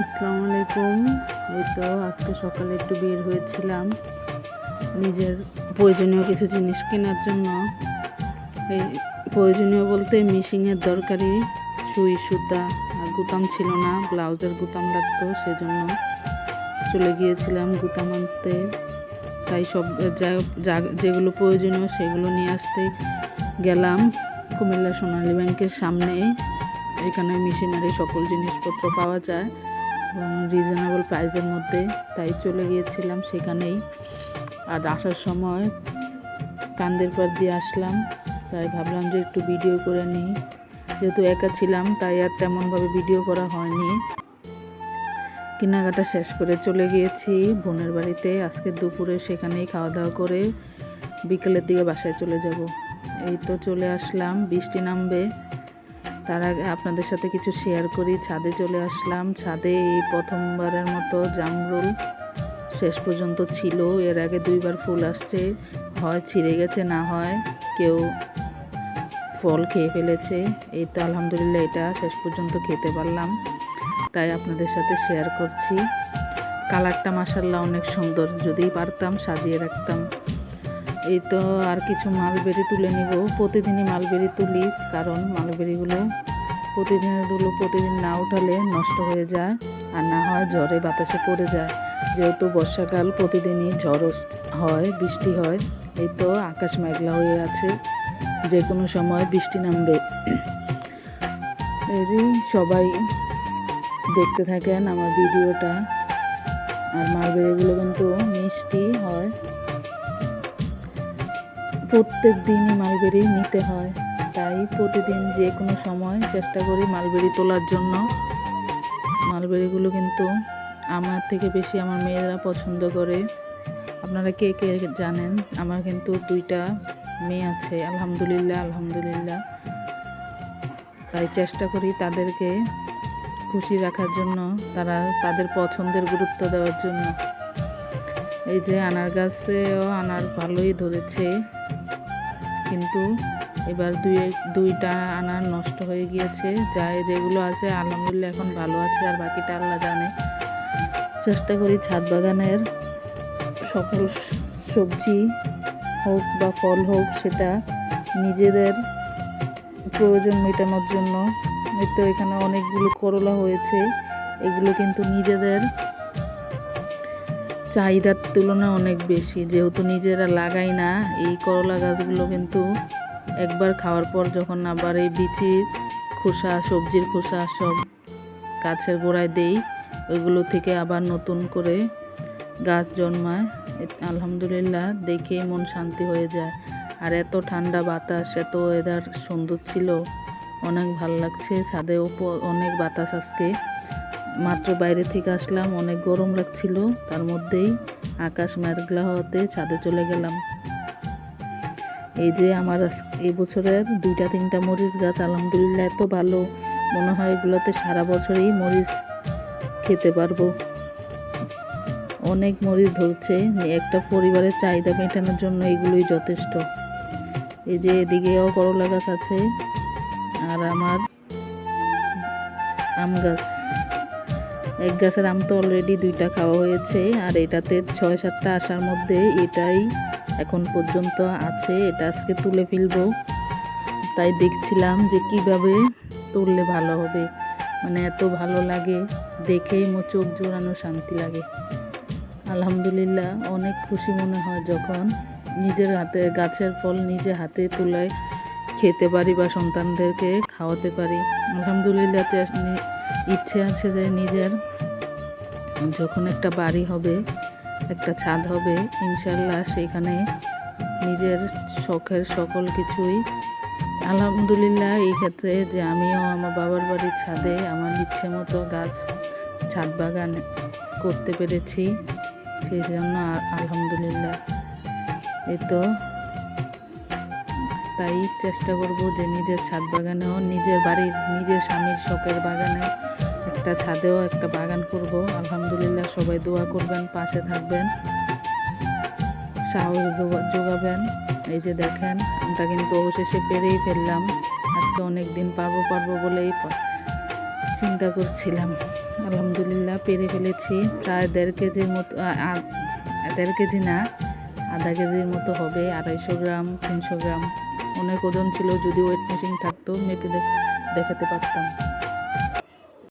আসসালামু আলাইকুম। এই তো আজকে সকালে একটু বের হয়েছিলাম নিজের প্রয়োজনীয় কিছু জিনিস কেনার জন্য। এই প্রয়োজনীয় বলতে মিশিংয়ের দরকারি সুই সুতা আর গুতাম ছিল না, ব্লাউজের গুতাম লাগতো, সেজন্য চলে গিয়েছিলাম গুতাম আনতে। তাই সব যেগুলো প্রয়োজনীয় সেগুলো নিয়ে আসতে গেলাম কুমিল্লা সোনালী ব্যাংকের সামনে। এখানে মেশিনারি সকল জিনিসপত্র পাওয়া যায় এবং রিজনেবল প্রাইসের মধ্যে, তাই চলে গিয়েছিলাম সেখানেই। আর আসার সময় কান্দের পাড় দিয়ে আসলাম, তাই ভাবলাম যে একটু ভিডিও করে নিই। যেহেতু একা ছিলাম তাই আর তেমনভাবে ভিডিও করা হয়নি। কেনাকাটা শেষ করে চলে গিয়েছি বোনের বাড়িতে। আজকে দুপুরে সেখানেই খাওয়া দাওয়া করে বিকেলের দিকে বাসায় চলে যাব। এই তো চলে আসলাম, বৃষ্টি নামবে তার আগে আপনাদের সাথে কিছু শেয়ার করি। ছাদে চলে আসলাম। ছাদে এই প্রথমবারের মতো জামরুল শেষ পর্যন্ত ছিল। এর আগে 2বার ফুল আসছে, হয় ছিঁড়ে গেছে, না হয় কেউ ফল খেয়ে ফেলেছে। এই তো আলহামদুলিল্লাহ এটা শেষ পর্যন্ত খেতে পারলাম, তাই আপনাদের সাথে শেয়ার করছি। কালারটা মাশাআল্লাহ অনেক সুন্দর, যদি পারতাম সাজিয়ে রাখতাম। এই তো আর কিছু মালবেরি তুলে নিব। প্রতিদিনই মালবেরি তুলি, কারণ মালবেরিগুলো প্রতিদিন না উঠালে নষ্ট হয়ে যায়, আর না হয় ঝড়ে বাতাসে পড়ে যায়। যেহেতু বর্ষাকাল, প্রতিদিনই ঝড় হয়, বৃষ্টি হয়। এই তো আকাশ মেঘলা হয়ে আছে, যে কোনো সময় বৃষ্টি নামবে। এই সবাই দেখতে থাকেন আমার ভিডিওটা। আর মালবেরিগুলো কিন্তু মিষ্টি হয়, প্রত্যেক দিনই মালবেরি নিতে হয়, তাই প্রতিদিন যে কোনো সময় চেষ্টা করি মালবেরি তোলার জন্য। মালবেরিগুলো কিন্তু আমার থেকে বেশি আমার মেয়েরা পছন্দ করে। আপনারা কে কে জানেন? আমার কিন্তু 2টা মেয়ে আছে, আলহামদুলিল্লাহ। তাই চেষ্টা করি তাদেরকে খুশি রাখার জন্য, তাদের পছন্দের গুরুত্ব দেওয়ার জন্য। এই যে আনার গাছেও আনার ভালোই ধরেছে, কিন্তু এবার দুইটা আনার নষ্ট হয়ে গিয়েছে। যেগুলো আছে আলহামদুলিল্লাহ এখন ভালো আছে, আর বাকিটা আল্লাহ জানে। চেষ্টা করি ছাদ বাগানের সকল সবজি হোক বা ফল হোক, সেটা নিজেদের প্রয়োজন মেটানোর জন্য। এই তো এখানে অনেকগুলো করলা হয়েছে, এগুলো কিন্তু নিজেদের চাহিদার তুলনায় অনেক বেশি। যেহেতু নিজেরা লাগাই না, এই করলা গাছগুলো কিন্তু একবার খাওয়ার পর যখন আবার এই বিচির খোসা, সবজির খোসা সব গাছের গোড়ায় দেই, ওইগুলো থেকে আবার নতুন করে গাছ জন্মায়। আলহামদুলিল্লাহ দেখেই মন শান্তি হয়ে যায়। আর এত ঠান্ডা বাতাস, এত ওয়েদার সুন্দর ছিল, অনেক ভাল লাগছে। ছাদেও অনেক বাতাস। আজকে মাত্র বাইরে থেকে আসলাম, অনেক গরম লাগছিল, তার মধ্যেই আকাশ মেঘলা হওয়াতে ছাদে চলে গেলাম। এই যে আমার এই বছরের 2-3টা মরিচ গাছ আলহামদুলিল্লাহ এত ভালো, মনে হয় এগুলোতে সারা বছরই মরিচ খেতে পারবো। অনেক মরিচ ধরছে, একটা পরিবারের চাহিদা মেটানোর জন্য এগুলোই যথেষ্ট। এই যে এদিকেও করলা গাছ আছে, আর আমার আম গাছ। এক গাছের আম তো অলরেডি 2টা খাওয়া হয়েছে, আর এটাতে 6-7টা আসার মধ্যে এটাই এখন পর্যন্ত আছে। এটা আজকে তুলে ফেলবো, তাই দেখছিলাম যে কিভাবে তুললে ভালো হবে। মানে এত ভালো লাগে, দেখেই চোখ জোড়ানো শান্তি লাগে। আলহামদুলিল্লাহ অনেক খুশি মনে হয় যখন নিজের হাতে গাছের ফল নিজে হাতে তুলে খেতে পারি বা সন্তানদেরকে খাওয়াতে পারি। আলহামদুলিল্লাহ ইচ্ছে আছে যে নিজের যখন একটা বাড়ি হবে, একটা ছাদ হবে, ইনশাল্লাহ সেখানে নিজের শখের সকল কিছুই, আলহামদুলিল্লাহ এই ক্ষেত্রে যে আমিও আমার বাবার বাড়ির ছাদে আমার ইচ্ছে মতো গাছ, ছাদ বাগান করতে পেরেছি, সেই জন্য আলহামদুলিল্লাহ। এই তো তাই চেষ্টা করব যে নিজের ছাদ বাগানেও, নিজের বাড়ির, নিজের স্বামীর শখের বাগানে একটা ছাদেও একটা বাগান করব। আলহামদুলিল্লাহ সবাই দোয়া করবেন, পাশে থাকবেন, সাহস যোগাবেন। এই যে দেখেন, আমরা কিন্তু অবশেষে পেরেই ফেললাম। আজকে অনেক দিন পারবো বলেই চিন্তা করছিলাম। আলহামদুলিল্লাহ পেরে ফেলেছি। প্রায় 1.5 কেজির মতো, 1.5 কেজি না, আধা কেজির মতো হবে, 250 গ্রাম 300 গ্রাম। অনেক ওজন ছিল, যদি ওয়েট মেশিন থাকতো মেপে দেখাতে পারতাম।